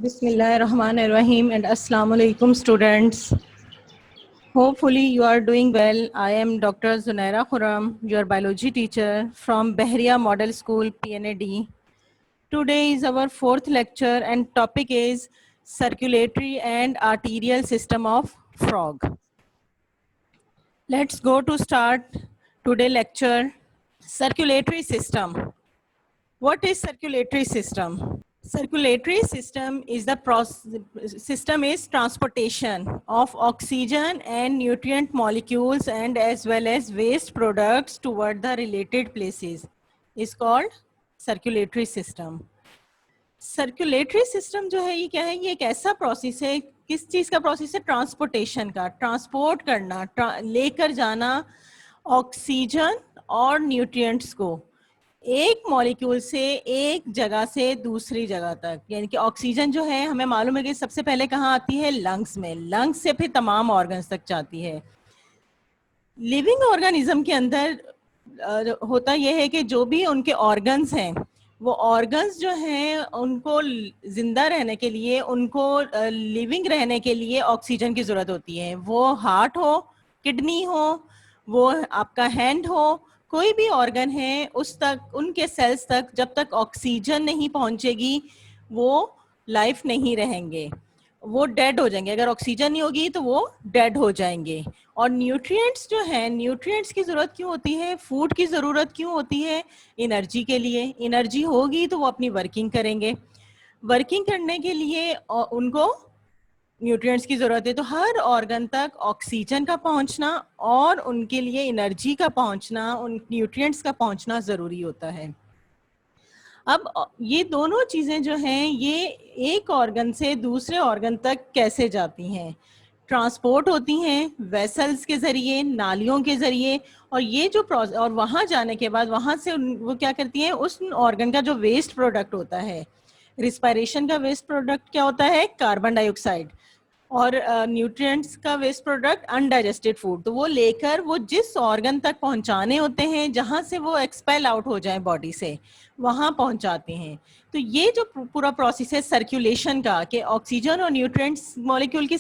Bismillahirrahmanirrahim and Assalamu alaikum students. Hopefully you are doing well. I am Dr. Zunaira Khurram, your biology teacher from Behriya Model School, PNAD. Today is our fourth lecture and topic is circulatory and arterial system of frog. Let's go to start today lecture. Circulatory system. What is circulatory system? Circulatory system is transportation of oxygen and nutrient molecules and as well as waste products toward the related places. Is called circulatory system. Circulatory system जो है ये क्या है, ये एक ऐसा process है, किस चीज का प्रोसेस है, ट्रांसपोर्टेशन का, ट्रांसपोर्ट करना, लेकर जाना ऑक्सीजन और न्यूट्रिएंट्स को एक मॉलिक्यूल से एक जगह से दूसरी जगह तक। यानी कि ऑक्सीजन जो है हमें मालूम है कि सबसे पहले कहाँ आती है, लंग्स में, लंग्स से फिर तमाम ऑर्गन्स तक जाती है। लिविंग ऑर्गेनिज्म के अंदर होता यह है कि जो भी उनके ऑर्गन्स हैं, वो ऑर्गन्स जो हैं उनको जिंदा रहने के लिए, उनको लिविंग रहने के लिए ऑक्सीजन की जरूरत होती है। वो हार्ट हो, किडनी हो, वो आपका हैंड हो, कोई भी ऑर्गन है, उस तक, उनके सेल्स तक जब तक ऑक्सीजन नहीं पहुंचेगी वो लाइफ नहीं रहेंगे, वो डेड हो जाएंगे। अगर ऑक्सीजन नहीं होगी तो वो डेड हो जाएंगे। और न्यूट्रिएंट्स जो है, न्यूट्रिएंट्स की जरूरत क्यों होती है, फूड की जरूरत क्यों होती है, एनर्जी के लिए। एनर्जी होगी तो वो अपनी वर्किंग करेंगे, वर्किंग करने के लिए उनको न्यूट्रिएंट्स की जरूरत है। तो हर ऑर्गन तक ऑक्सीजन का पहुंचना और उनके लिए एनर्जी का पहुंचना, उन न्यूट्रिएंट्स का पहुंचना जरूरी होता है। अब ये दोनों चीजें जो हैं ये एक ऑर्गन से दूसरे ऑर्गन तक कैसे जाती हैं, ट्रांसपोर्ट होती हैं वेसल्स के जरिए, नालियों के जरिए। और ये जो और वहां जाने के बाद वहां से वो क्या करती हैं, उस ऑर्गन का जो वेस्ट प्रोडक्ट होता है, रिस्पायरेशन का वेस्ट प्रोडक्ट क्या होता है, कार्बन डाइऑक्साइड, और न्यूट्रिएंट्स का वेस्ट प्रोडक्ट अनडाइजेस्टेड फूड, तो वो लेकर वो जिस ऑर्गन तक पहुंचाने होते हैं, जहां से वो एक्सपेल आउट हो जाए बॉडी से, वहां पहुंचाते हैं। तो ये जो पूरा प्रोसेस है सर्कुलेशन का, कि ऑक्सीजन और न्यूट्रिएंट्स मॉलिक्यूल की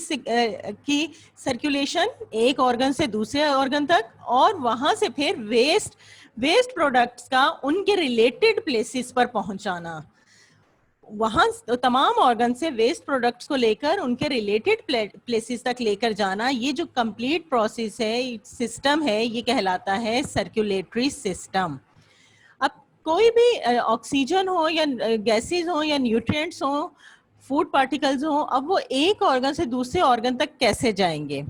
सर्कुलेशन एक ऑर्गन से दूसरे ऑर्गन तक, और वहां से फिर वेस्ट प्रोडक्ट्स का उनके रिलेटेड प्लेसेस पर पहुंचाना, वहां तमाम ऑर्गन से वेस्ट प्रोडक्ट्स को लेकर उनके रिलेटेड प्लेसेस तक लेकर जाना, ये जो कंप्लीट प्रोसेस है, सिस्टम है, ये कहलाता है सर्कुलेटरी सिस्टम। अब कोई भी ऑक्सीजन हो या गैसेस हो या न्यूट्रिएंट्स हो, फूड पार्टिकल्स हो, अब वो एक ऑर्गन से दूसरे ऑर्गन तक कैसे जाएंगे।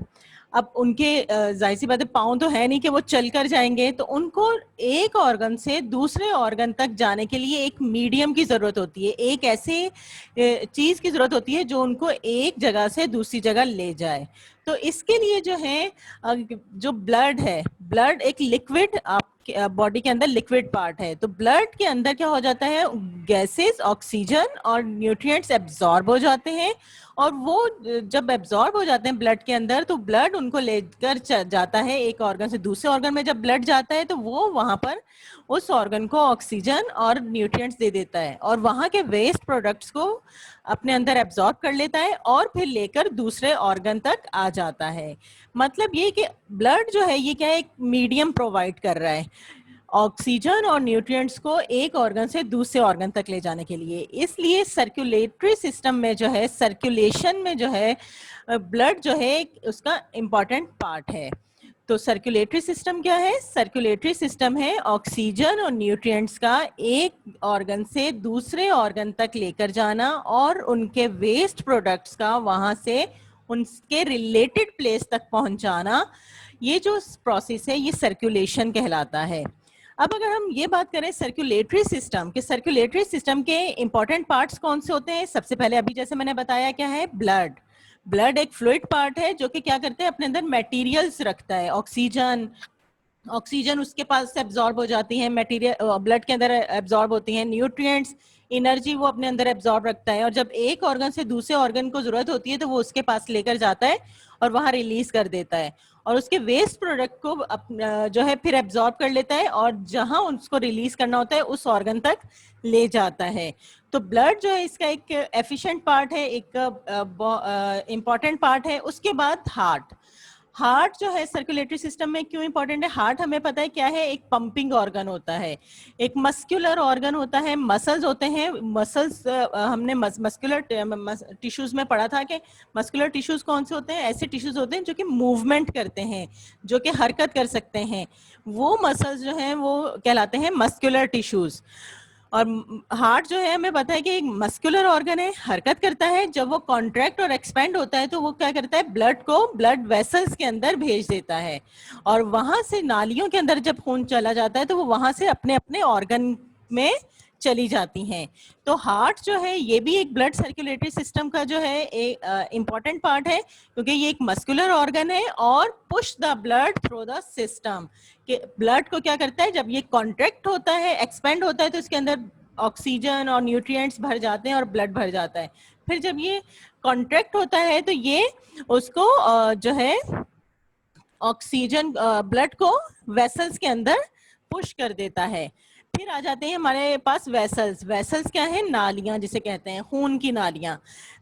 अब उनके जाहिर सी बात है पाँव तो है नहीं कि वो चलकर जाएंगे, तो उनको एक ऑर्गन से दूसरे ऑर्गन तक जाने के लिए एक मीडियम की जरूरत होती है, एक ऐसे चीज की जरूरत होती है जो उनको एक जगह से दूसरी जगह ले जाए। तो इसके लिए जो है, जो ब्लड है, ब्लड एक लिक्विड, आप बॉडी के अंदर लिक्विड पार्ट है, तो ब्लड के अंदर क्या हो जाता है, गैसेस, ऑक्सीजन और न्यूट्रिएंट्स एब्जॉर्ब हो जाते हैं, और वो जब एब्जॉर्ब हो जाते हैं ब्लड के अंदर, तो ब्लड उनको लेकर जाता है एक ऑर्गन से दूसरे ऑर्गन में। जब ब्लड जाता है तो वो वहां पर उस ऑर्गन को ऑक्सीजन और न्यूट्रिएंट्स दे देता है, और वहां के वेस्ट प्रोडक्ट्स को अपने अंदर एब्जॉर्ब कर लेता है और फिर लेकर दूसरे ऑर्गन तक आ जाता है। मतलब ये कि ब्लड जो है ये क्या है, एक मीडियम प्रोवाइड कर रहा है ऑक्सीजन और न्यूट्रिएंट्स को एक ऑर्गन से दूसरे ऑर्गन तक ले जाने के लिए। इसलिए सर्कुलेटरी सिस्टम में जो है, सर्कुलेशन में जो है, ब्लड जो है उसका इम्पॉर्टेंट पार्ट है। तो सर्कुलेटरी सिस्टम क्या है, सर्कुलेटरी सिस्टम है ऑक्सीजन और न्यूट्रिएंट्स का एक ऑर्गन से दूसरे ऑर्गन तक लेकर जाना और उनके वेस्ट प्रोडक्ट्स का वहां से उनके रिलेटेड प्लेस तक पहुंचाना। ये जो प्रोसेस है ये सर्कुलेशन कहलाता है। अब अगर हम ये बात करें सर्कुलेटरी सिस्टम के, सर्कुलेटरी सिस्टम के इंपॉर्टेंट पार्ट्स कौन से होते हैं, सबसे पहले अभी जैसे मैंने बताया क्या है, ब्लड। ब्लड एक फ्लूइड पार्ट है जो कि क्या करते हैं, अपने अंदर मटेरियल्स रखता है, ऑक्सीजन उसके पास से एब्जॉर्ब हो जाती है, मटेरियल ब्लड के अंदर एब्जॉर्ब होती हैं, न्यूट्रिएंट्स, एनर्जी वो अपने अंदर एब्जॉर्ब रखता है, और जब एक ऑर्गन से दूसरे ऑर्गन को जरूरत होती है तो वो उसके पास लेकर जाता है और वहां रिलीज कर देता है, और उसके वेस्ट प्रोडक्ट को जो है फिर एब्जॉर्ब कर लेता है और जहां उसको रिलीज करना होता है उस ऑर्गन तक ले जाता है। तो ब्लड जो है इसका एक एफिशिएंट पार्ट है, एक इम्पॉर्टेंट पार्ट है। उसके बाद हार्ट। हार्ट जो है सर्कुलेटरी सिस्टम में क्यों इंपॉर्टेंट है? हार्ट हमें पता है क्या है, एक पंपिंग ऑर्गन होता है, एक मस्कुलर ऑर्गन होता है, मसल्स होते हैं। मसल्स हमने मस्कुलर टिश्यूज में पढ़ा था कि मस्कुलर टिश्यूज कौन से होते हैं? ऐसे टिश्यूज होते हैं जो कि मूवमेंट करते हैं, जो कि हरकत कर सकते हैं। वो मसल्स जो हैं वो कहलाते हैं मस्कुलर टिश्यूज। और हार्ट जो है हमें पता है कि एक मस्कुलर ऑर्गन है, हरकत करता है। जब वो कॉन्ट्रैक्ट और एक्सपेंड होता है तो वो क्या करता है, ब्लड को ब्लड वेसल्स के अंदर भेज देता है, और वहां से नालियों के अंदर जब खून चला जाता है तो वो वहां से अपने अपने ऑर्गन में चली जाती हैं। तो हार्ट जो है ये भी एक ब्लड सर्कुलेटरी सिस्टम का जो है एक इम्पॉर्टेंट पार्ट है, क्योंकि ये एक मस्कुलर ऑर्गन है और push the blood through the system. कि ब्लड को क्या करता है, जब ये कॉन्ट्रैक्ट होता है, एक्सपेंड होता है, तो इसके अंदर ऑक्सीजन और न्यूट्रिएंट्स भर जाते हैं और ब्लड भर जाता है। फिर जब ये कॉन्ट्रैक्ट होता है तो ये उसको जो है ऑक्सीजन ब्लड को वेसल्स के अंदर पुश कर देता है। फिर आ जाते हैं हमारे पास वेसल्स। वेसल्स क्या है? नालियां जिसे कहते हैं, खून की नालियां।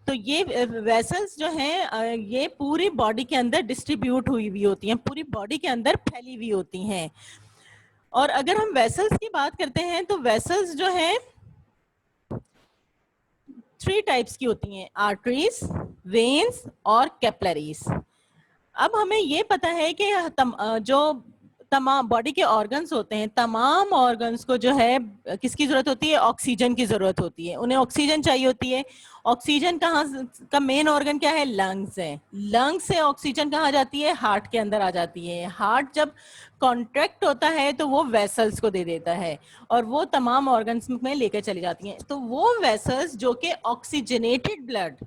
तो ये वेसल्स जो हैं ये पूरी बॉडी के अंदर डिस्ट्रीब्यूट हुई हुई होती हैं, पूरी बॉडी के अंदर फैली हुई होती हैं। और अगर हम वेसल्स की बात करते हैं तो वेसल्स जो हैं 3 टाइप्स की होती हैं, आर्टरीज, वेन्स और कैपिलरीज। अब हमें ये पता है कि जो तमाम बॉडी के ऑर्गन्स होते हैं, तमाम ऑर्गन्स को जो है किसकी जरूरत होती है? ऑक्सीजन की जरूरत होती है, उन्हें ऑक्सीजन चाहिए होती है। ऑक्सीजन कहाँ का मेन ऑर्गन क्या है? लंग्स है। लंग्स से ऑक्सीजन कहाँ जाती है? हार्ट के अंदर आ जाती है। हार्ट जब कॉन्ट्रैक्ट होता है तो वो वेसल्स को दे देता है और वो तमाम ऑर्गन्स में लेकर चली जाती हैं। तो वो वेसल्स जो कि ऑक्सीजनेटेड ब्लड,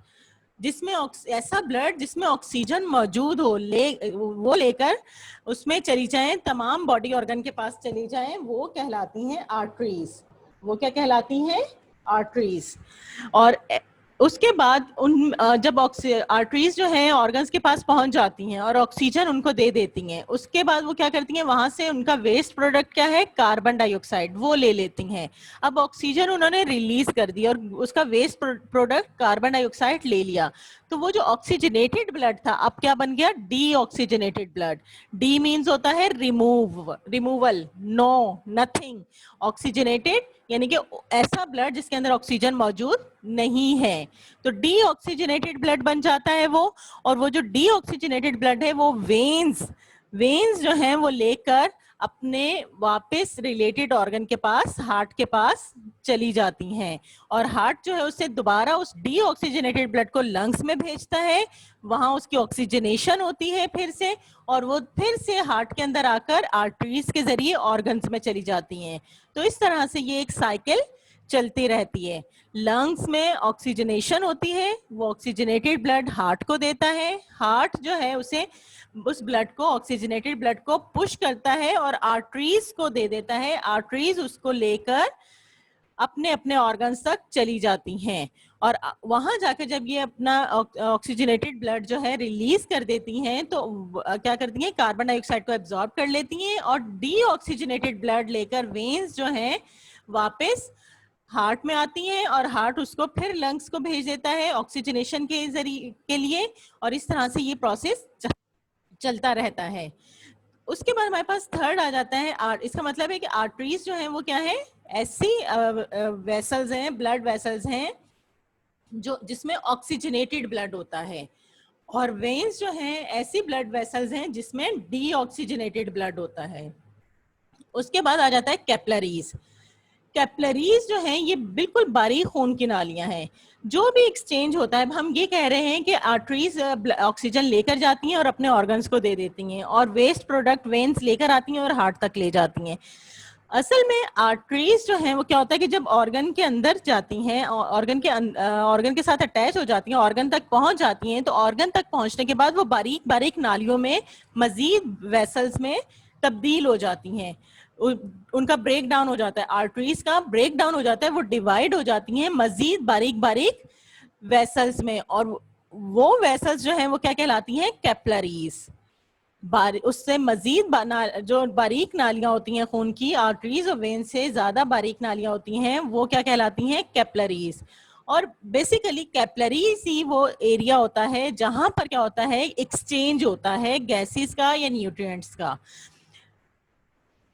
जिसमें ऐसा ब्लड जिसमें ऑक्सीजन मौजूद हो, वो लेकर उसमें चली जाएं, तमाम बॉडी ऑर्गन के पास चली जाएं, वो कहलाती हैं आर्टरीज। वो क्या कहलाती हैं? आर्टरीज। और उसके बाद उन जब आर्टरीज जो हैं ऑर्गन्स के पास पहुंच जाती हैं और ऑक्सीजन उनको दे देती हैं, उसके बाद वो क्या करती हैं, वहां से उनका वेस्ट प्रोडक्ट क्या है? कार्बन डाइऑक्साइड, वो ले लेती हैं। अब ऑक्सीजन उन्होंने रिलीज कर दी और उसका वेस्ट प्रोडक्ट कार्बन डाइऑक्साइड ले लिया, तो वो जो ऑक्सीजनेटेड ब्लड था अब क्या बन गया? D oxygenated blood. D means होता है रिमूवल, नो, नथिंग। ऑक्सीजनेटेड यानी कि ऐसा ब्लड जिसके अंदर ऑक्सीजन मौजूद नहीं है, तो डी ऑक्सीजनेटेड ब्लड बन जाता है वो। और वो जो डी ऑक्सीजनेटेड ब्लड है वो वेन्स जो हैं वो लेकर अपने वापस रिलेटेड ऑर्गन के पास, हार्ट के पास चली जाती हैं। और हार्ट जो है उससे दोबारा उस डी ऑक्सीजनेटेड ब्लड को लंग्स में भेजता है, वहां उसकी ऑक्सीजनेशन होती है फिर से, और वो फिर से हार्ट के अंदर आकर आर्टरीज के जरिए ऑर्गन्स में चली जाती हैं। तो इस तरह से ये एक साइकिल चलती रहती है। लंग्स में ऑक्सीजनेशन होती है, वो ऑक्सीजनेटेड ब्लड हार्ट को देता है, हार्ट जो है उसे उस ब्लड को, ऑक्सीजनेटेड ब्लड को पुश करता है और आर्टरीज को दे देता है। आर्टरीज उसको लेकर अपने अपने ऑर्गन्स तक चली जाती हैं और वहां जाकर जब ये अपना ऑक्सीजनेटेड ब्लड जो है रिलीज कर देती हैं तो क्या करती हैं? कार्बन डाइऑक्साइड को एब्जॉर्ब कर लेती हैं और डी ऑक्सीजनेटेड ब्लड लेकर वेन्स जो हैं वापस हार्ट में आती हैं और हार्ट उसको फिर लंग्स को भेज देता है ऑक्सीजनेशन के जरिए के लिए, और इस तरह से ये प्रोसेस चलता रहता है। उसके बाद हमारे पास थर्ड आ जाता है इसका मतलब है कि आर्टरीज जो हैं वो क्या है? ऐसी वेसल्स हैं, ब्लड वेसल्स हैं जो जिसमें ऑक्सीजनेटेड ब्लड होता है, और वेन्स जो हैं ऐसी ब्लड वेसल्स हैं जिसमें डी ऑक्सीजनेटेड ब्लड होता है। उसके बाद आ जाता है कैपिलरीज। कैपिलरीज जो हैं ये बिल्कुल बारीक खून की नालियां हैं, जो भी एक्सचेंज होता है, हम ये कह रहे हैं कि आर्टरीज ऑक्सीजन लेकर जाती हैं और अपने ऑर्गन्स को दे देती हैं, और वेस्ट प्रोडक्ट वेन्स लेकर आती हैं और हार्ट तक ले जाती हैं। असल में आर्टरीज जो हैं वो क्या होता है कि जब ऑर्गन के अंदर जाती हैं, ऑर्गन के साथ अटैच हो जाती हैं, ऑर्गन तक पहुंच जाती हैं, तो ऑर्गन तक पहुंचने के बाद वो बारीक बारीक नालियों में मजीद वेसल्स में तब्दील हो जाती हैं। उनका ब्रेक डाउन हो जाता है, आर्टरीज का ब्रेक डाउन हो जाता है, वो डिवाइड हो जाती हैं मजीद बारीक बारीक वेसल्स में, और वो वेसल्स जो हैं वो क्या कहलाती हैं? कैपिलरीज। उससे मजीद जो बारीक नालियां होती हैं खून की, आर्टरीज और वेन से ज्यादा बारीक नालियां होती हैं, वो क्या कहलाती हैं? कैपिलरीज। और बेसिकली कैपिलरीज ही वो एरिया होता है जहां पर क्या होता है? एक्सचेंज होता है गैसेस का या न्यूट्रिएंट्स का।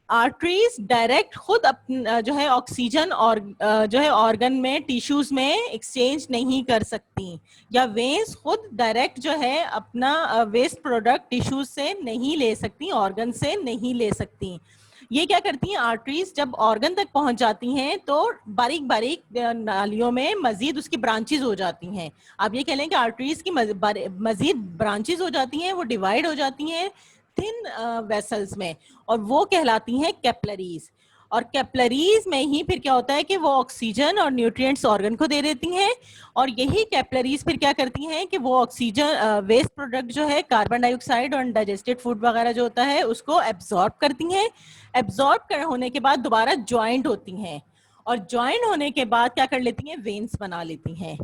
आर्टरीज डायरेक्ट खुद जो है ऑक्सीजन और जो है ऑर्गन में, टिश्यूज में एक्सचेंज नहीं कर सकती, या वेन्स खुद डायरेक्ट जो है अपना वेस्ट प्रोडक्ट टिश्यूज से नहीं ले सकती, ऑर्गन से नहीं ले सकती। ये क्या करती हैं? आर्टरीज जब ऑर्गन तक पहुंच जाती हैं तो बारीक बारीक नालियों में मजीद उसकी ब्रांचेज हो जाती हैं। आप ये कह लें कि आर्टरीज की मजीद ब्रांचेज हो जाती हैं, वो डिवाइड हो जाती हैं थिन वेसल्स में, और वो कहलाती हैं कैपिलरीज। और कैपिलरीज में ही फिर क्या होता है कि वो ऑक्सीजन और न्यूट्रिएंट्स ऑर्गन को दे देती हैं, और यही कैपिलरीज फिर क्या करती हैं कि वो ऑक्सीजन वेस्ट प्रोडक्ट जो है कार्बन डाइऑक्साइड और डाइजेस्टेड फूड वगैरह जो होता है उसको एब्जॉर्ब करती हैं। एब्जॉर्ब होने के बाद दोबारा ज्वाइंट होती हैं, और ज्वाइंट होने के बाद क्या कर लेती हैं? वेन्स बना लेती हैं।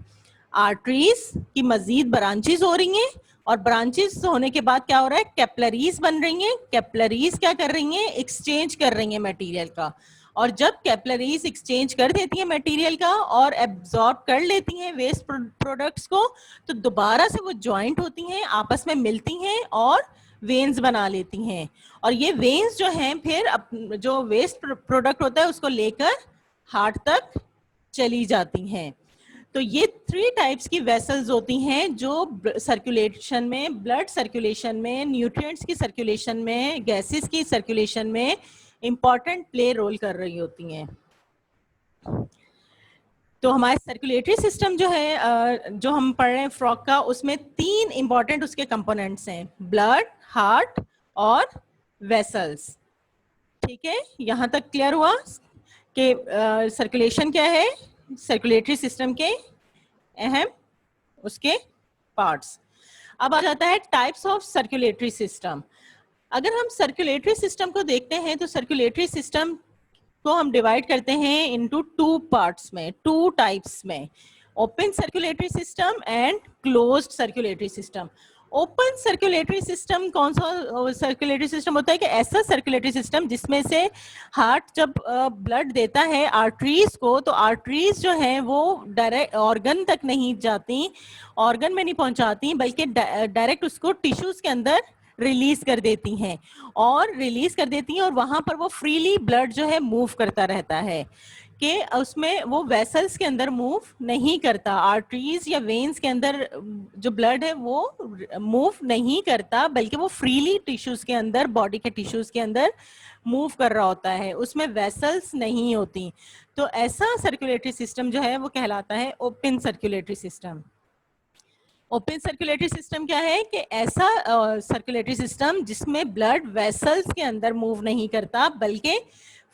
आर्टरीज की मजीद ब्रांचेस हो रही हैं, और ब्रांचेस होने के बाद क्या हो रहा है? कैपिलरीज बन रही हैं। कैपिलरीज क्या कर रही हैं? एक्सचेंज कर रही हैं मटेरियल का। और जब कैपिलरीज एक्सचेंज कर देती हैं मटेरियल का और एब्जॉर्ब कर लेती हैं वेस्ट प्रोडक्ट्स को, तो दोबारा से वो ज्वाइंट होती हैं, आपस में मिलती हैं और वेन्स बना लेती हैं। और ये वेन्स जो हैं फिर जो वेस्ट प्रोडक्ट होता है उसको लेकर हार्ट तक चली जाती हैं। तो ये 3 टाइप्स की वेसल्स होती हैं जो सर्कुलेशन में, ब्लड सर्कुलेशन में, न्यूट्रिएंट्स की सर्कुलेशन में, गैसेस की सर्कुलेशन में इंपॉर्टेंट प्ले रोल कर रही होती हैं। तो हमारे सर्कुलेटरी सिस्टम जो है, जो हम पढ़ रहे हैं फ्रॉग का, उसमें 3 इंपॉर्टेंट उसके कंपोनेंट्स हैं, ब्लड, हार्ट और वेसल्स। ठीक है, यहां तक क्लियर हुआ कि सर्कुलेशन क्या है, सर्कुलेटरी सिस्टम के अहम उसके पार्ट्स। अब आ जाता है टाइप्स ऑफ सर्कुलेटरी सिस्टम। अगर हम सर्कुलेटरी सिस्टम को देखते हैं तो सर्कुलेटरी सिस्टम को हम डिवाइड करते हैं इनटू 2 पार्ट्स में, 2 टाइप्स में, open circulatory system and closed circulatory system. Open circulatory system कौन सा सर्कुलेटरी सिस्टम होता है? कि ऐसा सर्कुलेटरी सिस्टम जिसमें से हार्ट जब ब्लड देता है आर्टरीज को, तो आर्टरीज जो है वो डायरेक्ट ऑर्गन तक नहीं जाती, ऑर्गन में नहीं पहुंचाती, बल्कि डायरेक्ट उसको टिश्यूज के अंदर रिलीज कर देती हैं, और रिलीज कर देती हैं, और वहां पर वो फ्रीली ब्लड जो है मूव करता रहता है, कि उसमें वो वेसल्स के अंदर मूव नहीं करता। आर्टरीज या वेन्स के अंदर जो ब्लड है वो मूव नहीं करता, बल्कि वो फ्रीली टिश्यूज के अंदर, बॉडी के टिश्यूज के अंदर मूव कर रहा होता है, उसमें वेसल्स नहीं होती। तो ऐसा सर्कुलेटरी सिस्टम जो है वो कहलाता है open circulatory system. Open circulatory system क्या है? कि ऐसा सर्कुलेटरी सिस्टम जिसमें ब्लड वेसल्स के अंदर मूव नहीं करता, बल्कि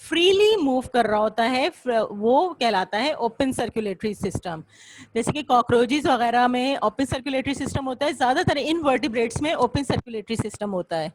फ्रीली मूव कर रहा होता है, वो कहलाता है ओपन सर्कुलेटरी सिस्टम। जैसे कि कॉकरोचेस वगैरह में ओपन सर्कुलेटरी सिस्टम होता है, ज्यादातर इनवर्टिब्रेट्स में ओपन सर्कुलेटरी सिस्टम होता है,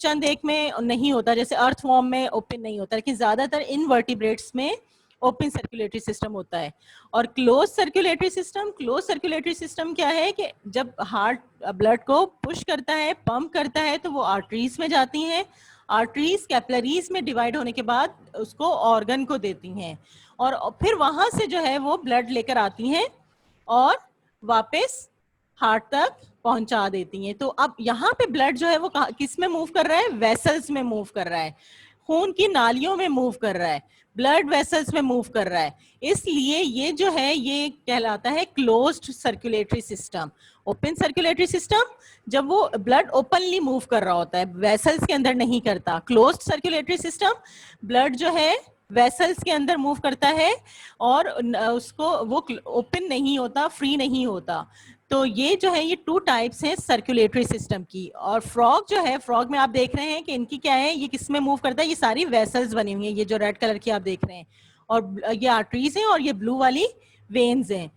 चंद एक में नहीं होता, जैसे अर्थवॉर्म में ओपन नहीं होता, लेकिन ज्यादातर इनवर्टिब्रेट्स में ओपन सर्कुलेटरी सिस्टम होता है। और close circulatory system, close circulatory system क्या है? कि जब हार्ट ब्लड को पुश करता है, पंप करता है, तो वो आर्टरीज में जाती हैं, आर्टरीज कैपिलरीज में डिवाइड होने के बाद उसको ऑर्गन को देती हैं, और फिर वहां से जो है वो ब्लड लेकर आती हैं और वापस हार्ट तक पहुंचा देती हैं। तो अब यहाँ पे ब्लड जो है वो किस में मूव कर रहा है? वेसल्स में मूव कर रहा है, खून की नालियों में मूव कर रहा है, ब्लड वेसल्स में मूव कर रहा है। इसलिए ये जो है ये कहलाता है closed circulatory system. Open circulatory system जब वो ब्लड ओपनली मूव कर रहा होता है, वेसल्स के अंदर नहीं करता। क्लोज्ड सर्कुलेटरी सिस्टम ब्लड जो है वेसल्स के अंदर मूव करता है, और उसको वो ओपन नहीं होता, फ्री नहीं होता। तो ये जो है ये 2 टाइप्स हैं सर्कुलेटरी सिस्टम की। और फ्रॉग जो है, फ्रॉग में आप देख रहे हैं कि इनकी क्या है, ये किस में मूव करता है? ये सारी वेसल्स बनी हुई हैं, ये जो रेड कलर की आप देख रहे हैं, और ये आर्टरीज हैं, और ये ब्लू वाली वेन्स हैं।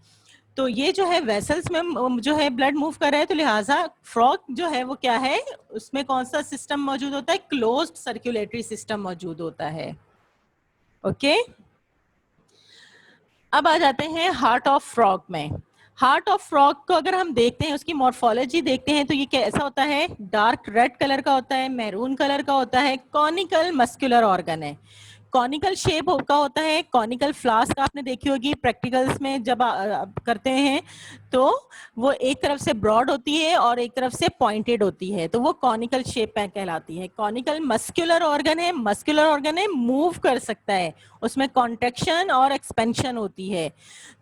तो ये जो है वेसल्स में जो है ब्लड मूव कर रहा है, तो लिहाजा फ्रॉग जो है वो क्या है, उसमें कौन सा सिस्टम मौजूद होता है? क्लोज्ड सर्कुलेटरी सिस्टम मौजूद होता है। ओके, अब आ जाते हैं हार्ट ऑफ फ्रॉग में। हार्ट ऑफ फ्रॉग को अगर हम देखते हैं, उसकी मॉर्फोलॉजी देखते हैं, तो ये कैसा होता है, डार्क रेड कलर का होता है, मैरून कलर का होता है, कॉनिकल मस्कुलर ऑर्गन है, कॉनिकल शेप का होता है। कॉनिकल फ्लास्क आपने देखी होगी प्रैक्टिकल्स में जब करते हैं, तो वो एक तरफ से ब्रॉड होती है और एक तरफ से पॉइंटेड होती है, तो वो कॉनिकल शेप में कहलाती है। कॉनिकल मस्कुलर ऑर्गन है, मस्कुलर ऑर्गन है, मूव कर सकता है, उसमें कॉन्ट्रेक्शन और एक्सपेंशन होती है,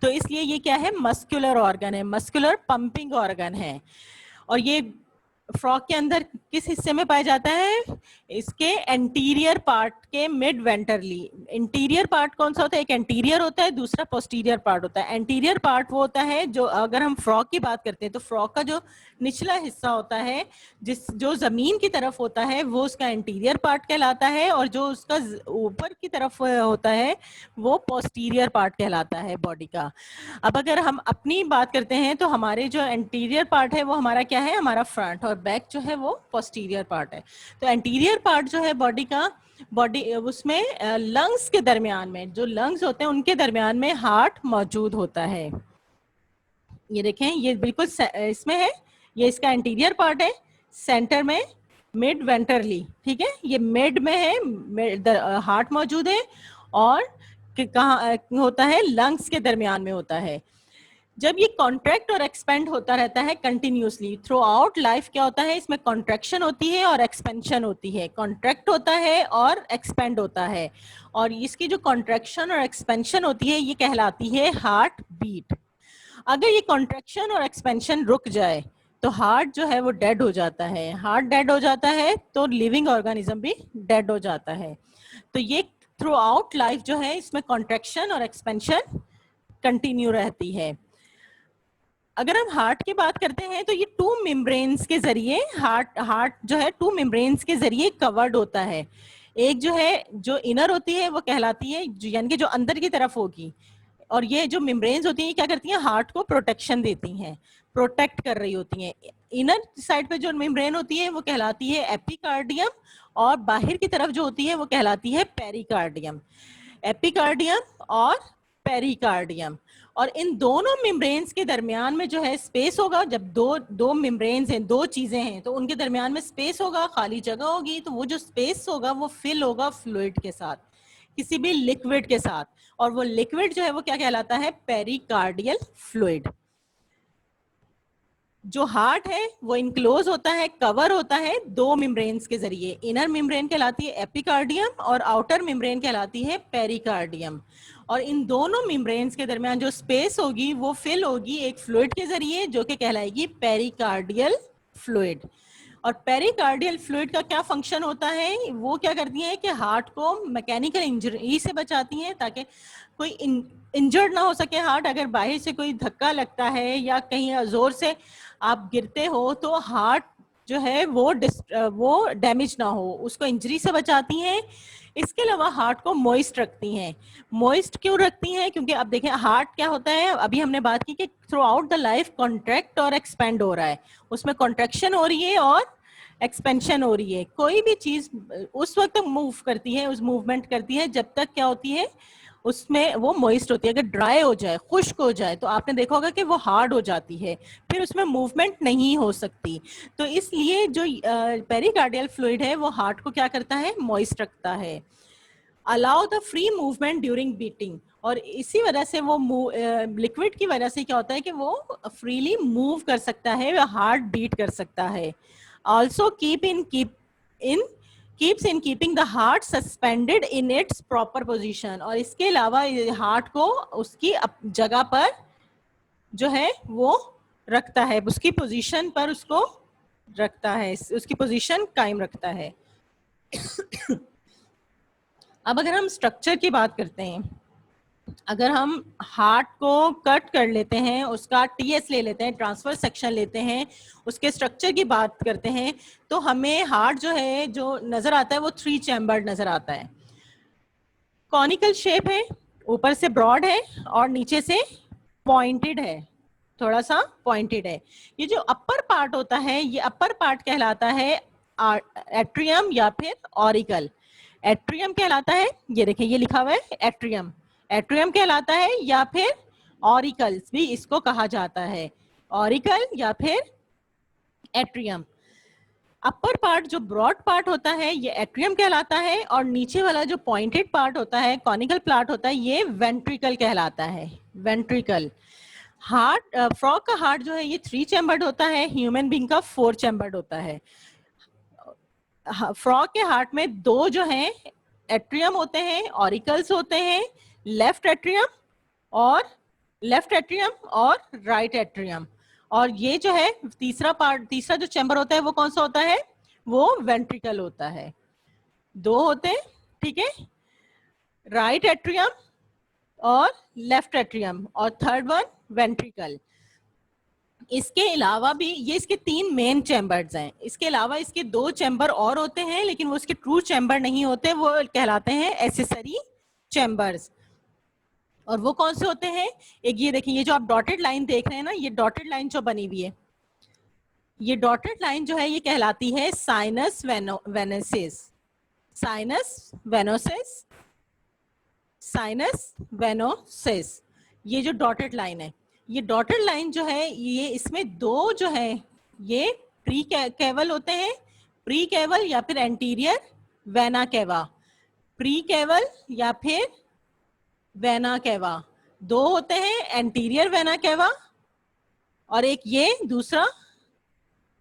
तो इसलिए ये क्या है, मस्कुलर ऑर्गन है, मस्कुलर पंपिंग ऑर्गन है। और ये फ्रॉग के अंदर किस हिस्से में पाया जाता है, इसके एंटीरियर पार्ट के मिड वेंट्रली। इंटीरियर पार्ट कौन सा होता है, एक एंटीरियर होता है, दूसरा पोस्टीरियर पार्ट होता है। एंटीरियर पार्ट वो होता है जो, अगर हम फ्रॉग की बात करते हैं तो फ्रॉग का जो निचला हिस्सा होता है, जो जमीन की तरफ होता है, वो उसका एंटीरियर पार्ट कहलाता है, और जो उसका ऊपर की तरफ होता है वो पोस्टीरियर पार्ट कहलाता है बॉडी का। अब अगर हम अपनी बात करते हैं तो हमारे जो एंटीरियर पार्ट है वो हमारा क्या है, हमारा फ्रंट, और बैक जो है वो पोस्टीरियर पार्ट है। तो एंटीरियर पार्ट जो है बॉडी का, बॉडी उसमें लंग्स के दरमियान में, जो लंग्स होते हैं उनके दरमियान में हार्ट मौजूद होता है। ये देखें, ये बिल्कुल इसमें है, ये इसका एंटीरियर पार्ट है, सेंटर में मिड वेंट्रली, ठीक है, ये मिड में है, हार्ट मौजूद है, और कहाँ होता है, लंग्स के दरमियान में होता है। जब ये कॉन्ट्रैक्ट और एक्सपेंड होता रहता है कंटिन्यूसली थ्रू आउट लाइफ, क्या होता है, इसमें कॉन्ट्रैक्शन होती है और एक्सपेंशन होती है, कॉन्ट्रैक्ट होता है और एक्सपेंड होता है, और इसकी जो कॉन्ट्रैक्शन और एक्सपेंशन होती है ये कहलाती है हार्ट बीट। अगर ये कॉन्ट्रैक्शन और एक्सपेंशन रुक जाए तो हार्ट जो है वो डेड हो जाता है, हार्ट डेड हो जाता है तो लिविंग ऑर्गेनिज्म भी डेड हो जाता है। तो ये थ्रू आउट लाइफ जो है इसमें कॉन्ट्रैक्शन और एक्सपेंशन कंटिन्यू रहती है। अगर हम हार्ट की बात करते हैं तो ये टू मेम्ब्रेन्स के जरिए, हार्ट जो है टू मेम्ब्रेन्स के जरिए कवर्ड होता है। एक जो है, जो इनर होती है वो कहलाती है, यानी कि जो अंदर की तरफ होगी, और ये जो मेम्ब्रेन्स होती हैं ये क्या करती हैं, हार्ट को प्रोटेक्शन देती हैं, प्रोटेक्ट कर रही होती हैं। इनर साइड पे जो मेम्ब्रेन होती है वो कहलाती है एपिकार्डियम, और बाहर की तरफ जो होती है वो कहलाती है पेरिकार्डियम। एपिकार्डियम और पेरिकार्डियम, और इन दोनों मेम्ब्रेन्स के दरमियान में जो है स्पेस होगा। जब दो मेम्ब्रेन्स हैं, दो चीजें हैं, तो उनके दरमियान में स्पेस होगा, खाली जगह होगी, तो वो जो स्पेस होगा वो फिल होगा फ्लूइड के साथ, किसी भी लिक्विड के साथ, और वो लिक्विड जो है वो क्या कहलाता है, पेरिकार्डियल फ्लूइड। जो हार्ट है वो इनक्लोज होता है, कवर होता है दो मेम्ब्रेन्स के जरिए। इनर मेम्ब्रेन कहलाती है एपिकार्डियम और आउटर मेम्ब्रेन कहलाती है पेरिकार्डियम, और इन दोनों मेम्ब्रेन्स के दरमियान जो स्पेस होगी वो फिल होगी एक फ्लूइड के जरिए जो कि कहलाएगी पेरिकार्डियल फ्लूइड। और पेरिकार्डियल फ्लूइड का क्या फंक्शन होता है, वो क्या करती है कि हार्ट को मैकेनिकल इंजरी से बचाती है, ताकि कोई इंजर्ड ना हो सके हार्ट। अगर बाहर से कोई धक्का लगता है या कहीं जोर से आप गिरते हो तो हार्ट जो है वो डैमेज ना हो, उसको इंजरी से बचाती हैं। इसके अलावा हार्ट को मॉइस्ट रखती हैं। मॉइस्ट क्यों रखती हैं, क्योंकि अब देखें हार्ट क्या होता है, अभी हमने बात की कि through out the life contract और एक्सपेंड हो रहा है, उसमें कॉन्ट्रैक्शन हो रही है और एक्सपेंशन हो रही है। कोई भी चीज उस वक्त मूव करती है, उस मूवमेंट करती है जब तक क्या होती है, उसमें वो मॉइस्ट होती है। अगर ड्राई हो जाए, खुश्क हो जाए, तो आपने देखा होगा कि वो हार्ड हो जाती है, फिर उसमें मूवमेंट नहीं हो सकती। तो इसलिए जो पेरिकार्डियल फ्लूइड है वो हार्ट को क्या करता है, मॉइस्ट रखता है, allow the free movement during beating. और इसी वजह से वो लिक्विड की वजह से क्या होता है कि वो फ्रीली मूव कर सकता है, हार्ट बीट कर सकता है। Also keeps in keeping the heart suspended in its proper position। और इसके अलावा हार्ट को उसकी जगह पर जो है वो रखता है, उसकी पोजीशन पर उसको रखता है, उसकी पोजीशन कायम रखता है। अब अगर हम स्ट्रक्चर की बात करते हैं, अगर हम हार्ट को कट कर लेते हैं, उसका टीएस ले लेते हैं, ट्रांसफर सेक्शन लेते हैं, उसके स्ट्रक्चर की बात करते हैं, तो हमें हार्ट जो है जो नजर आता है वो 3 चैम्बर्ड नजर आता है। कॉनिकल शेप है, ऊपर से ब्रॉड है और नीचे से पॉइंटेड है, थोड़ा सा पॉइंटेड है। ये जो अपर पार्ट होता है, ये अपर पार्ट कहलाता है एट्रियम या फिर ऑरिकल। एट्रियम कहलाता है, ये देखिए ये लिखा हुआ है एट्रियम, एट्रियम कहलाता है, या फिर ऑरिकल्स भी इसको कहा जाता है, ऑरिकल या फिर एट्रियम। अपर पार्ट जो ब्रॉड पार्ट होता है ये एट्रियम कहलाता है, और नीचे वाला जो पॉइंटेड पार्ट होता है, कॉनिकल पार्ट होता है, ये वेंट्रिकल कहलाता है, वेंट्रिकल। हार्ट, फ्रॉग का हार्ट जो है ये 3 चैम्बर्ड होता है, ह्यूमन बीइंग का 4 चैम्बर्ड होता है। फ्रॉग के हार्ट में 2 जो हैं एट्रियम होते हैं, ऑरिकल्स होते हैं, लेफ्ट एट्रियम और राइट एट्रियम। और ये जो है तीसरा जो चैम्बर होता है वो कौन सा होता है, वो वेंट्रिकल होता है। 2 होते हैं, ठीक है, राइट एट्रियम और लेफ्ट एट्रियम, और थर्ड वन वेंट्रिकल। इसके अलावा भी ये इसके 3 मेन चैम्बर्स हैं, इसके अलावा इसके 2 चैम्बर और होते हैं, लेकिन वो इसके ट्रू चैम्बर नहीं होते, वो कहलाते हैं एसेसरी चैम्बर्स। और वो कौन से होते हैं, एक ये देखिए, ये जो आप डॉटेड लाइन देख रहे हैं ना, ये डॉटेड लाइन जो बनी हुई है, ये डॉटेड लाइन जो है ये कहलाती है sinus venosus, sinus venosus, sinus venosus. ये जो डॉटेड लाइन है, ये डॉटेड लाइन जो है ये इसमें 2 जो है ये प्री कैवल होते हैं, प्री कैवल या फिर anterior vena cava, pre caval या फिर वेना कैवा 2 होते हैं, एंटीरियर वेना कैवा और एक ये दूसरा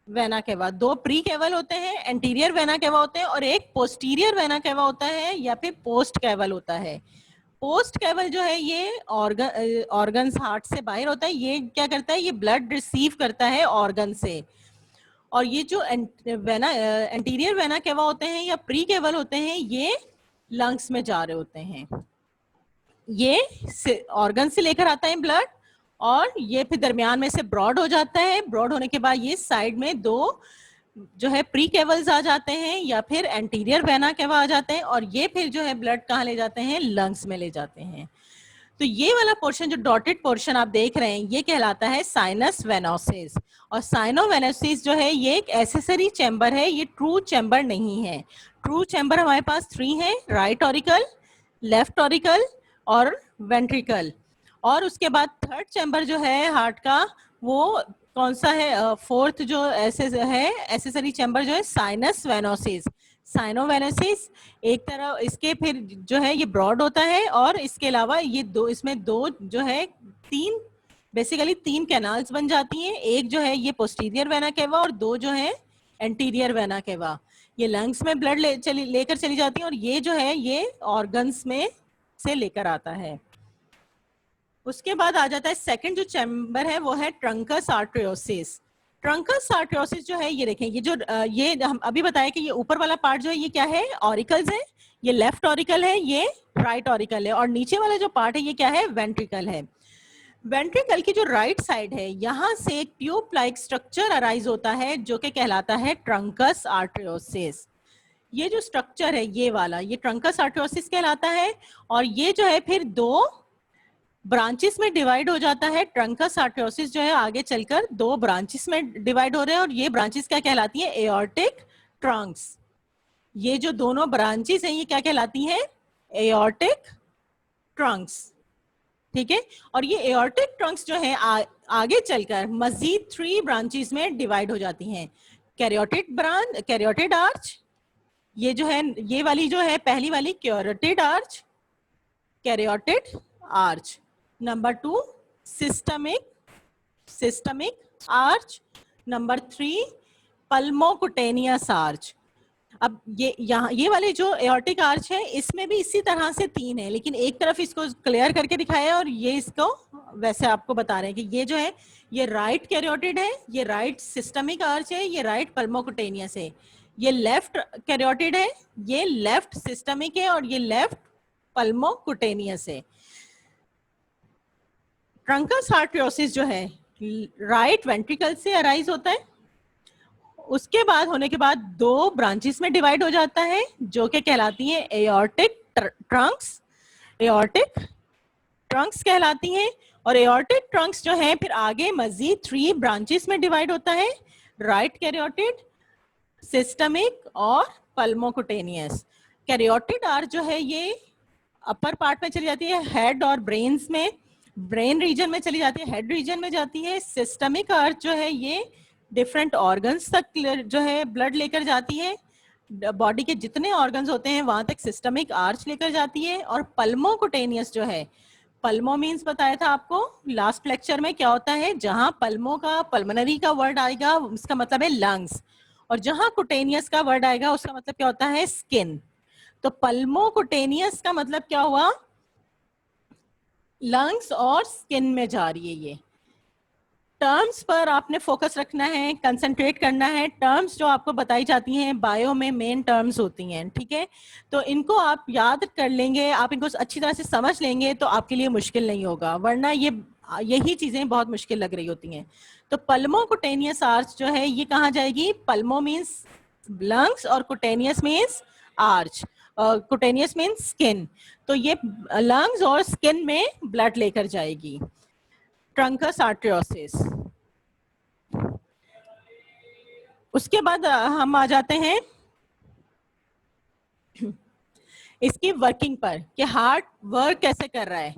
वेना कैवा। 2 प्री कैवल होते हैं, एंटीरियर वेना कैवा होते हैं, और एक पोस्टीरियर वेना कैवा होता है या फिर पोस्ट कैवल होता है। पोस्ट कैवल जो है ये ऑर्गन्स हार्ट से बाहर होता है, ये क्या करता है, ये ब्लड रिसीव करता है ऑर्गन से। और ये जो एंटीरियर वेना कैवा होते हैं या प्री कैवल होते हैं, ये लंग्स में जा रहे होते हैं, ये ऑर्गन से लेकर आता है ब्लड, और ये फिर दरमियान में से ब्रॉड हो जाता है, ब्रॉड होने के बाद ये साइड में 2 जो है प्री केवल्स आ जाते हैं या फिर एंटीरियर वेना केवा आ जाते हैं, और ये फिर जो है ब्लड कहाँ ले जाते हैं, लंग्स में ले जाते हैं। तो ये वाला पोर्शन जो डॉटेड पोर्शन आप देख रहे हैं ये कहलाता है साइनस वेनोसिस। और साइनोवेनोसिस जो है ये एक एसेसरी चैम्बर है, ये ट्रू चैम्बर नहीं है। ट्रू चैम्बर हमारे पास 3 है, राइट ऑरिकल, लेफ्ट ऑरिकल और वेंट्रिकल। और उसके बाद थर्ड चैम्बर जो है हार्ट का वो कौन सा है, फोर्थ जो एसेसरी चैम्बर जो है साइनस वेनोसिस। साइनोवेनोसिस एक तरह इसके फिर जो है ये ब्रॉड होता है, और इसके अलावा ये इसमें 2 जो है 3 बेसिकली 3 कैनाल्स बन जाती हैं, एक जो है ये पोस्टीरियर वेना केवा और 2 जो है एंटीरियर वेना केवा। ये लंग्स में ब्लड लेकर चली जाती है, और ये जो है ये ऑर्गन्स में से लेकर आता है। उसके बाद आ जाता है सेकंड जो चैम्बर है वो है ट्रंकस आर्टरियोसिस। ट्रंकस आर्टरियोसिस जो है ये देखें, ये जो ये हम अभी बताया कि ये ऊपर वाला पार्ट जो है ये क्या है, ऑरिकल्स है, ये लेफ्ट ऑरिकल है, ये राइट ऑरिकल है, और नीचे वाला जो पार्ट है ये क्या है, वेंट्रिकल है। वेंट्रिकल की जो राइट साइड है यहाँ से एक ट्यूब लाइक स्ट्रक्चर अराइज होता है जो कि कहलाता है ट्रंकस आर्टरियोसिस। ये जो स्ट्रक्चर है ये वाला, ये ट्रंकस आर्टरियोसिस कहलाता है, और ये जो है फिर 2 ब्रांचेस में डिवाइड हो जाता है। ट्रंकस आर्टरियोसिस जो है आगे चलकर 2 ब्रांचेस में डिवाइड हो रहे हैं, और ये ब्रांचेस क्या कहलाती है, एओर्टिक ट्रंक्स। ये जो दोनों ब्रांचेस हैं ये क्या कहलाती हैं, एओर्टिक ट्रंक्स, ठीक है। और ये एओर्टिक ट्रंक्स जो है आगे चलकर मजीद 3 ब्रांचेस में डिवाइड हो जाती हैं। कैरियोटिड आर्च, ये जो है ये वाली जो है पहली वाली carotid arch, carotid arch. Number 2 systemic arch. Number 3 pulmocutaneous arch. अब ये वाले जो एओर्टिक आर्च है इसमें भी इसी तरह से 3 है, लेकिन एक तरफ इसको क्लियर करके दिखाया है और ये इसको वैसे आपको बता रहे हैं कि ये जो है ये राइट कैरियोटिड है, ये राइट सिस्टमिक आर्च है, ये राइट पल्मोकुटेनियस है, ये लेफ्ट कैरियोटिड है, ये लेफ्ट सिस्टमिक है, और ये लेफ्ट पल्मोकुटेनियस है। ट्रंकस आर्टरियोसिस जो है राइट वेंट्रिकल से अराइज होता है, उसके बाद होने के बाद 2 ब्रांचेस में डिवाइड हो जाता है जो कि कहलाती हैं एओर्टिक ट्रंक्स। एओर्टिक ट्रंक्स कहलाती हैं, और एओर्टिक ट्रंक्स जो है फिर आगे मजीद 3 ब्रांचेस में डिवाइड होता है, राइट कैरियोटिड, सिस्टमिक और पल्मोकुटेनियस। कैरियोटिड आर्च जो है ये अपर पार्ट में चली जाती है, हेड और ब्रेन्स में, ब्रेन रीजन में चली जाती है, हेड रीजन में जाती है। सिस्टमिक अर्च जो है ये डिफरेंट ऑर्गन्स तक जो है ब्लड लेकर जाती है, बॉडी के जितने ऑर्गन्स होते हैं वहां तक सिस्टमिक आर्च लेकर जाती है। और पल्मोकुटेनियस जो है, पल्मो मीन्स बताया था आपको लास्ट लेक्चर में क्या होता है, जहां पल्मो का पल्मनरी का वर्ड आएगा उसका मतलब है लंग्स, और जहां कुटेनियस का वर्ड आएगा उसका मतलब क्या होता है, स्किन। तो पल्मोकुटेनियस का मतलब क्या हुआ, लंग्स और स्किन में जा रही है। ये टर्म्स पर आपने फोकस रखना है, कंसंट्रेट करना है। टर्म्स जो आपको बताई जाती हैं बायो में मेन टर्म्स होती हैं, ठीक है, तो इनको आप याद कर लेंगे, आप इनको अच्छी तरह से समझ लेंगे तो आपके लिए मुश्किल नहीं होगा, वरना यही चीजें बहुत मुश्किल लग रही होती हैं। तो पल्मोकुटेनियस आर्च जो है ये कहाँ जाएगी, पल्मो मीन्स लंग्स और cutaneous means arch, cutaneous means skin. तो ये लंग्स और स्किन में ब्लड लेकर जाएगी। ट्रंकस आर्टरियोसिस। उसके बाद हम आ जाते हैं इसकी वर्किंग पर कि हार्ट वर्क कैसे कर रहा है।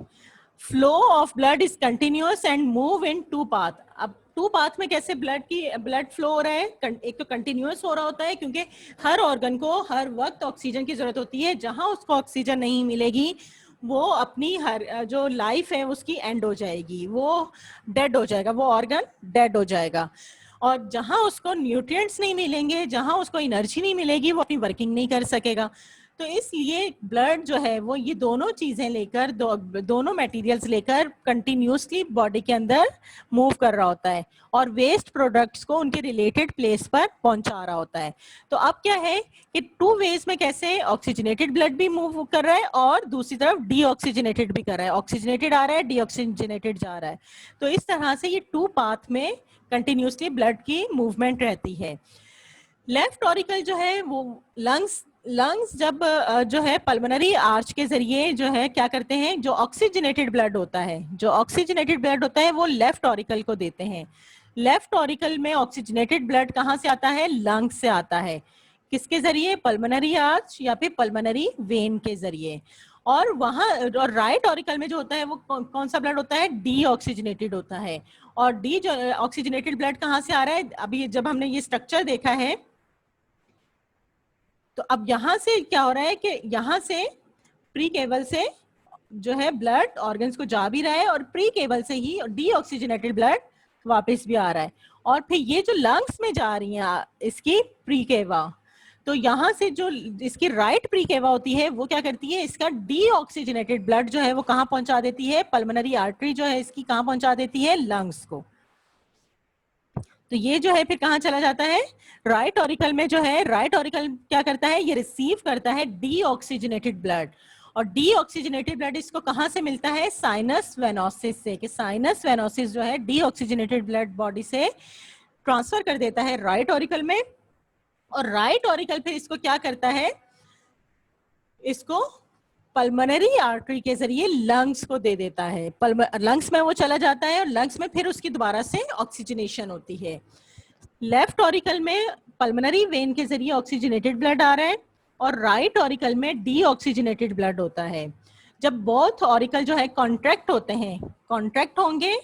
Flow of blood is continuous and move in two path. अब टू पाथ में कैसे ब्लड फ्लो हो रहा है, एक तो कंटिन्यूअस हो रहा होता है क्योंकि हर ऑर्गन को हर वक्त ऑक्सीजन की जरूरत होती है, जहां उसको ऑक्सीजन नहीं मिलेगी वो अपनी हर जो लाइफ है उसकी एंड हो जाएगी, वो डेड हो जाएगा, वो ऑर्गन डेड हो जाएगा। और जहां उसको न्यूट्रिएंट्स नहीं मिलेंगे, जहां उसको एनर्जी नहीं मिलेगी, वो अपनी वर्किंग नहीं कर सकेगा। तो इसलिए ब्लड जो है वो ये दोनों चीजें लेकर दोनों मटेरियल्स लेकर कंटिन्यूसली बॉडी के अंदर मूव कर रहा होता है और वेस्ट प्रोडक्ट्स को उनके रिलेटेड प्लेस पर पहुंचा रहा होता है। तो अब क्या है कि टू वेज में कैसे ऑक्सीजनेटेड ब्लड भी मूव कर रहा है और दूसरी तरफ डीऑक्सीजनेटेड भी कर रहा है, ऑक्सीजनेटेड आ रहा है, डीऑक्सीजनेटेड जा रहा है। तो इस तरह से ये टू पाथ में कंटिन्यूसली ब्लड की मूवमेंट रहती है। लेफ्ट ऑरिकल जो है वो लंग्स जब जो है पल्मोनरी आर्च के जरिए जो है क्या करते हैं, जो ऑक्सीजनेटेड ब्लड होता है, जो ऑक्सीजनेटेड ब्लड होता है वो लेफ्ट ऑरिकल को देते हैं। लेफ्ट ऑरिकल में ऑक्सीजनेटेड ब्लड कहाँ से आता है, लंग्स से आता है। किसके जरिए, पल्मोनरी आर्च या फिर पल्मोनरी वेन के जरिए। और वहां और राइट ऑरिकल में जो होता है वो कौन सा ब्लड होता है, डीऑक्सीजनेटेड होता है। और डी जो ऑक्सीजनेटेड ब्लड कहाँ से आ रहा है, अभी जब हमने ये स्ट्रक्चर देखा है तो अब यहां से क्या हो रहा है कि यहां से प्री केबल से जो है ब्लड ऑर्गन्स को जा भी रहा है और प्री केबल से ही डीऑक्सीजनेटेड ब्लड वापस भी आ रहा है। और फिर ये जो लंग्स में जा रही है इसकी प्री केवा, तो यहाँ से जो इसकी राइट प्री केवा होती है वो क्या करती है, इसका डीऑक्सीजनेटेड ब्लड जो है वो कहाँ पहुंचा देती है, पल्मोनरी आर्टरी जो है इसकी कहाँ पहुंचा देती है, लंग्स को। तो ये जो है फिर कहाँ चला जाता है, राइट ऑरिकल में जो है, राइट ऑरिकल क्या करता है, ये रिसीव करता है डीऑक्सीजनेटेड ब्लड। और डीऑक्सीजनेटेड ब्लड इसको कहाँ से मिलता है, साइनस वेनोसिस से, कि साइनस वेनोसिस जो है डीऑक्सीजनेटेड ब्लड बॉडी से ट्रांसफर कर देता है राइट ऑरिकल में। और राइट ऑरिकल फिर इसको क्या करता है, इसको पल्मोनरी आर्टरी के जरिए लंग्स को दे देता है, लंग्स में वो चला जाता है और लंग्स में फिर उसकी दोबारा से ऑक्सीजनेशन होती है। लेफ्ट ऑरिकल में पल्मोनरी वेन के जरिए ऑक्सीजनेटेड ब्लड आ रहा है और राइट ऑरिकल में डीऑक्सीजनेटेड ब्लड होता है। जब बोथ ऑरिकल जो है कॉन्ट्रैक्ट होते हैं, कॉन्ट्रैक्ट होंगे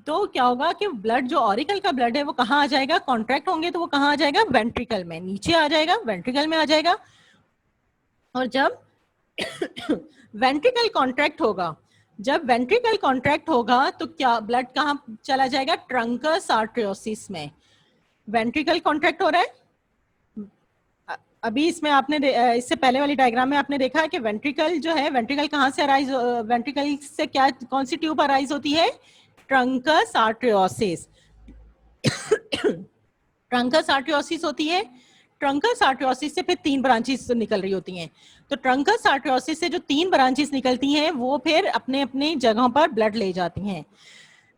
तो क्या होगा कि ब्लड जो ऑरिकल का ब्लड है वो कहाँ आ जाएगा, कॉन्ट्रैक्ट होंगे तो वो कहाँ आ जाएगा, वेंट्रिकल में, नीचे आ जाएगा, वेंट्रिकल में आ जाएगा। और जब वेंट्रिकल कॉन्ट्रैक्ट होगा, जब वेंट्रिकल कॉन्ट्रैक्ट होगा तो क्या ब्लड कहाँ चला जाएगा, ट्रंकस आर्टरियोसिस में। वेंट्रिकल कॉन्ट्रैक्ट हो रहा है, अभी इसमें आपने इससे पहले वाली डायग्राम में आपने देखा कि वेंट्रिकल जो है, वेंट्रिकल कहाँ से अराइज, वेंट्रिकल से क्या, कौन सी ट्यूब अराइज होती है, ट्रंकस आर्टरियोसिस। ट्रंकस आर्टरियोसिस होती है, ट्रंकस आर्टरियोसिस से फिर 3 ब्रांचेस निकल रही होती हैं। तो ट्रंकस आर्टरियोसिस से जो 3 ब्रांचेस निकलती हैं वो फिर अपने अपने जगहों पर ब्लड ले जाती हैं।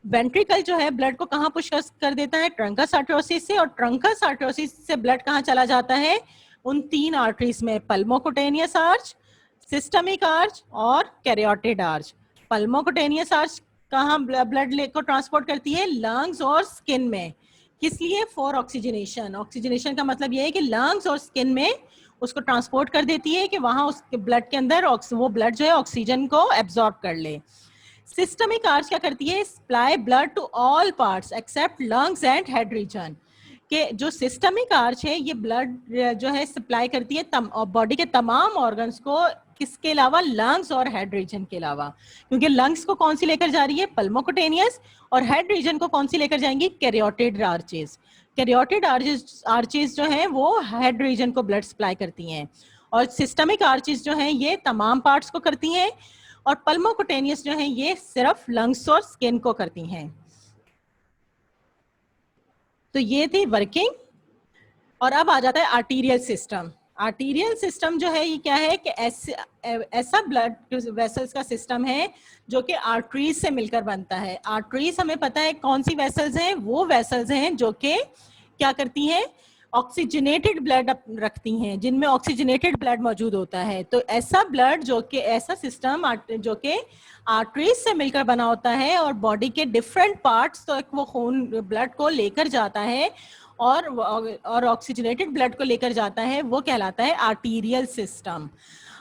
वेंट्रिकल जो है ब्लड को कहाँ पुश कर देता है, ट्रंकस आर्टरियोसिस से, और ट्रंकस आर्टरियोसिस से ब्लड कहाँ चला जाता है, उन 3 आर्टरीज में, पल्मोकुटेनियस आर्च, सिस्टमिक आर्च और कैरियोटिड आर्च। पल्मोकुटेनियस आर्च कहाँ ब्लड को ट्रांसपोर्ट करती है, लंग्स और स्किन में। किस लिए, फॉर ऑक्सीजनेशन। ऑक्सीजनेशन का मतलब यह है कि लंग्स और स्किन में उसको ट्रांसपोर्ट कर देती है कि वहां उसके ब्लड के अंदर वो ब्लड जो है ऑक्सीजन को एब्जॉर्ब कर ले। सिस्टमिक आर्च क्या करती है? Supply blood to all parts except lungs and head region. कि जो सिस्टमिक आर्च है ये ब्लड जो है सप्लाई करती है बॉडी के तमाम ऑर्गन्स को, किसके अलावा? लंग्स और हेड रीजन के अलावा। क्योंकि लंग्स को कौन सी लेकर जा रही है? पल्मोकुटेनियस, और हेड रीजन को कौन सी लेकर जाएंगी? कैरियोटिड आर्चेस। कैरियोटिड आर्चेस जो है वो हेड रीजन को ब्लड सप्लाई करती हैं, और सिस्टमिक आर्चेस जो हैं ये तमाम पार्ट्स को करती हैं, और पल्मोकुटेनियस जो है ये सिर्फ लंग्स और स्किन को करती हैं। तो ये थी वर्किंग। और अब आ जाता है आर्टीरियल सिस्टम। आर्टीरियल सिस्टम जो है ये क्या है कि ऐसा ब्लड वेसल्स का सिस्टम है जो कि आर्टरीज से मिलकर बनता है। आर्टरीज हमें पता है कौन सी वेसल्स हैं? वो वेसल्स हैं जो कि क्या करती हैं? ऑक्सीजनेटेड ब्लड रखती हैं, जिनमें ऑक्सीजनेटेड ब्लड मौजूद होता है। तो ऐसा ब्लड जो कि ऐसा सिस्टम जो कि आर्टरीज से मिलकर बना होता है और बॉडी के डिफरेंट पार्ट्स तक वो खून ब्लड को लेकर जाता है और ऑक्सीजनेटेड ब्लड को लेकर जाता है, वो कहलाता है आर्टीरियल सिस्टम।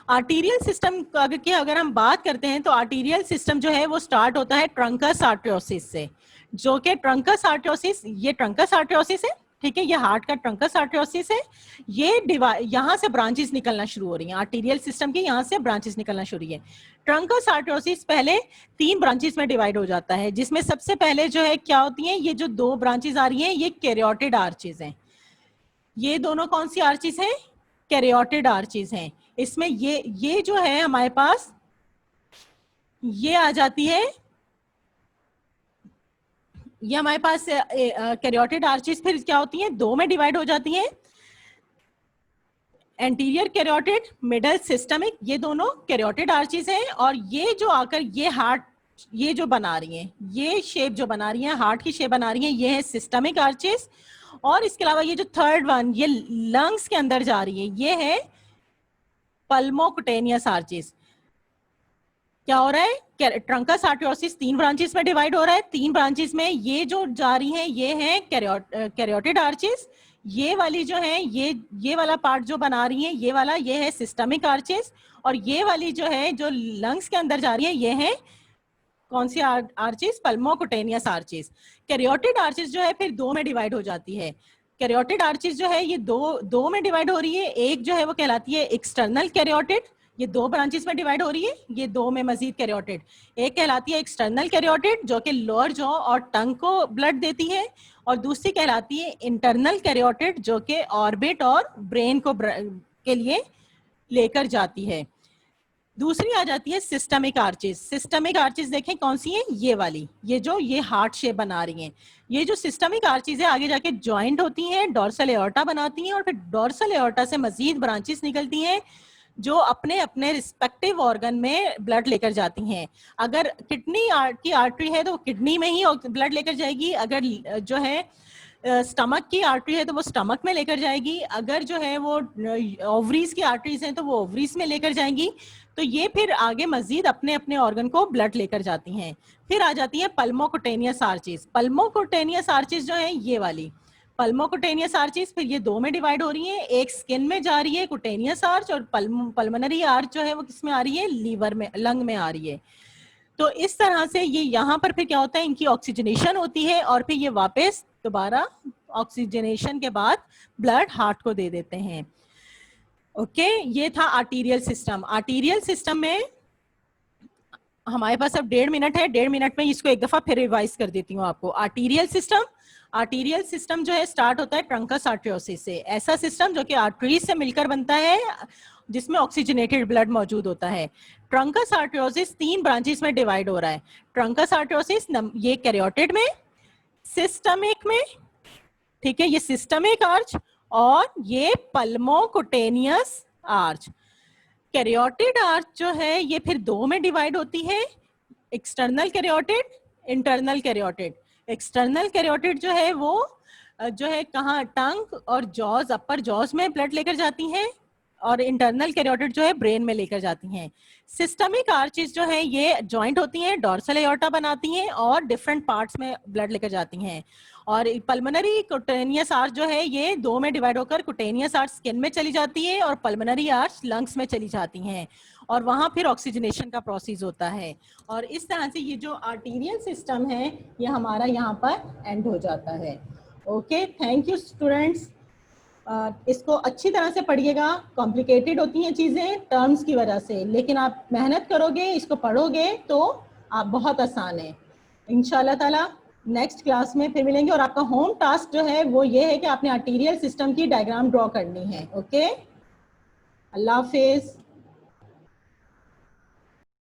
आर्टीरियल सिस्टम की अगर हम बात करते हैं तो आर्टीरियल सिस्टम जो है वो स्टार्ट होता है ट्रंकस आर्टरियोसिस से, जो कि ट्रंकस आर्टरियोसिस, ये ट्रंकस आर्टरियोसिस है, ठीक है, ये हार्ट का ट्रंकस आर्टरियोसिस है। ये यहाँ से ब्रांचेस निकलना शुरू हो रही हैं, आर्टीरियल सिस्टम की यहाँ से ब्रांचेस निकलना शुरू है। ट्रंकस आर्टरियोसिस पहले 3 ब्रांचेस में डिवाइड हो जाता है, जिसमें सबसे पहले जो है क्या होती हैं? ये जो 2 ब्रांचेस आ रही हैं ये कैरियोटिड आर्चेस हैं। ये दोनों कौन सी आर्चेस हैं? कैरियोटिड आर्चेस हैं। इसमें ये जो है हमारे पास ये आ जाती है, ये हमारे पास कैरियोटिड आर्चेस फिर क्या होती हैं? 2 में डिवाइड हो जाती हैं, एंटीरियर कैरियोटिड, मिडल सिस्टमिक, ये दोनों कैरियोटिड आर्चेस हैं। और ये जो आकर ये हार्ट, ये जो बना रही हैं, ये शेप जो बना रही हैं, हार्ट की शेप बना रही हैं, ये है सिस्टमिक आर्चेस। और इसके अलावा ये जो थर्ड वन, ये लंग्स के अंदर जा रही है, ये है पल्मोकुटेनियस आर्चेस। क्या हो रहा है? ट्रंकस आर्टरियोसिस 3 ब्रांचेस में डिवाइड हो रहा है। 3 ब्रांचेस में ये जो जा रही हैं ये है कैरियोटिड आर्चेस। ये वाली जो है ये वाला पार्ट जो बना रही है ये वाला, ये है सिस्टमिक आर्चेस। और ये वाली जो है जो लंग्स के अंदर जा रही है ये है कौन सी आर्चेस? पल्मोकुटेनियस आर्चेस। कैरियोटिड आर्चेस जो है फिर 2 में डिवाइड हो जाती है। कैरियोटिड आर्चेस जो है ये दो में डिवाइड हो रही है। एक जो है वो कहलाती है एक्सटर्नल कैरियोटिड, ये 2 ब्रांचेस में डिवाइड हो रही है, ये 2 में मजीद कैरियोटिड। एक कहलाती है एक्सटर्नल कैरियोटिड जो कि लोअर जॉ और टंग को ब्लड देती है, और दूसरी कहलाती है इंटरनल कैरियोटिड जो कि ऑर्बिट और ब्रेन को के लिए लेकर जाती है। दूसरी आ जाती है सिस्टमिक आर्चेस। सिस्टमिक आर्चेस देखें कौन सी है? ये वाली, ये हार्ट शेप बना रही हैं। ये जो सिस्टमिक आर्चेस है आगे जाके ज्वाइंट होती हैं, डोर्सल एओर्टा बनाती हैं, और फिर डोर्सल एओर्टा से मजीद ब्रांचेस निकलती हैं जो अपने अपने रिस्पेक्टिव ऑर्गन में ब्लड लेकर जाती हैं। अगर किडनी की आर्टरी है तो किडनी में ही ब्लड लेकर जाएगी। अगर जो है स्टमक की आर्टरी है तो वो स्टमक में लेकर जाएगी। अगर जो है वो ओवरीज की आर्टरीज हैं तो वो ओवरीज में लेकर जाएंगी। तो ये फिर आगे मजीद अपने अपने ऑर्गन को ब्लड लेकर जाती हैं। फिर आ जाती है पल्मोकुटेनियस आर्चेस। पल्मोकुटेनियस आर्चेस जो है ये वाली पल्मोकुटेनियस आर्चेस फिर ये 2 में डिवाइड हो रही है। एक स्किन में जा रही है कुटेनियस आर्च, और पल्मोनरी आर्च जो है वो किस में आ रही है? लीवर में, लंग में आ रही है। तो इस तरह से ये यहाँ पर फिर क्या होता है? इनकी ऑक्सीजनेशन होती है और फिर ये वापस दोबारा ऑक्सीजनेशन के बाद ब्लड हार्ट को दे देते हैं। ओके, ये था आर्टीरियल सिस्टम। आर्टीरियल सिस्टम में हमारे पास अब 1.5 मिनट है, 1.5 मिनट में इसको एक दफा फिर रिवाइज कर देती हूँ आपको। आर्टीरियल सिस्टम जो है स्टार्ट होता है ट्रंकस आर्टरियोसिस से। ऐसा सिस्टम जो कि आर्टरीज से मिलकर बनता है जिसमें ऑक्सीजनेटेड ब्लड मौजूद होता है। ट्रंकस आर्टरियोसिस 3 ब्रांचेस में डिवाइड हो रहा है। ट्रंकस आर्टरियोसिस ये कैरियोटिड में, सिस्टमिक में, ठीक है, ये सिस्टमिक आर्च, और ये पल्मोकुटेनियस आर्च। कैरियोटिड आर्च जो है ये फिर 2 में डिवाइड होती है, एक्सटर्नल कैरियोटिड, इंटरनल कैरियोटिड। एक्सटर्नल कैरियोटिड जो है वो जो है कहाँ? टंग और जॉज, अपर जॉज में ब्लड लेकर जाती हैं, और इंटरनल कैरोटिड जो है ब्रेन में लेकर जाती हैं। सिस्टमिक आर्चेस जो है ये जॉइंट होती हैं, डोर्सल एओर्टा बनाती हैं और डिफरेंट पार्ट्स में ब्लड लेकर जाती हैं। और पल्मोनरी कुटेनियस आर्च जो है ये दो में डिवाइड होकर कुटेनियस आर्च स्किन में चली जाती है और पल्मोनरी आर्च लंग्स में चली जाती हैं और वहां फिर ऑक्सीजनेशन का प्रोसेस होता है। और इस तरह से ये जो आर्टीरियल सिस्टम है ये हमारा यहाँ पर एंड हो जाता है। Okay, thank you students. इसको अच्छी तरह से पढ़िएगा, कॉम्प्लिकेटेड होती हैं चीज़ें टर्म्स की वजह से, लेकिन आप मेहनत करोगे, इसको पढ़ोगे तो आप बहुत आसान है। इंशाल्लाह ताला नेक्स्ट क्लास में फिर मिलेंगे और आपका होम टास्क जो है वो ये है कि आपने आर्टीरियल सिस्टम की डायग्राम ड्रॉ करनी है। ओके, अल्लाह हाफिज़।